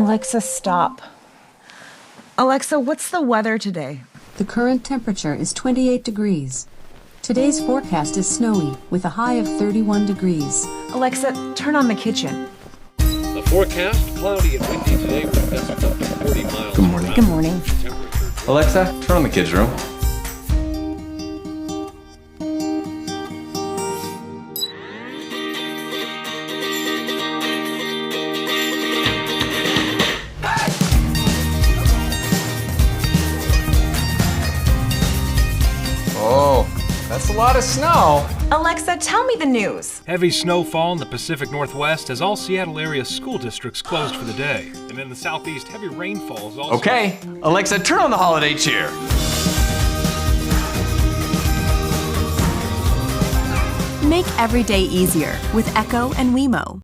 Alexa, stop. Alexa, what's the weather today? The current temperature is 28 degrees. Today's forecast is snowy with a high of 31 degrees. Alexa, turn on the kitchen. The forecast, cloudy and windy today with gusts up to 40 miles. Good morning. Good morning. Alexa, turn on the kids' room. Oh, that's a lot of snow. Alexa, tell me the news. Heavy snowfall in the Pacific Northwest has all Seattle area school districts closed for the day. And in the southeast, heavy rainfall is also... Okay, Alexa, turn on the holiday cheer. Make every day easier with Echo and Wemo.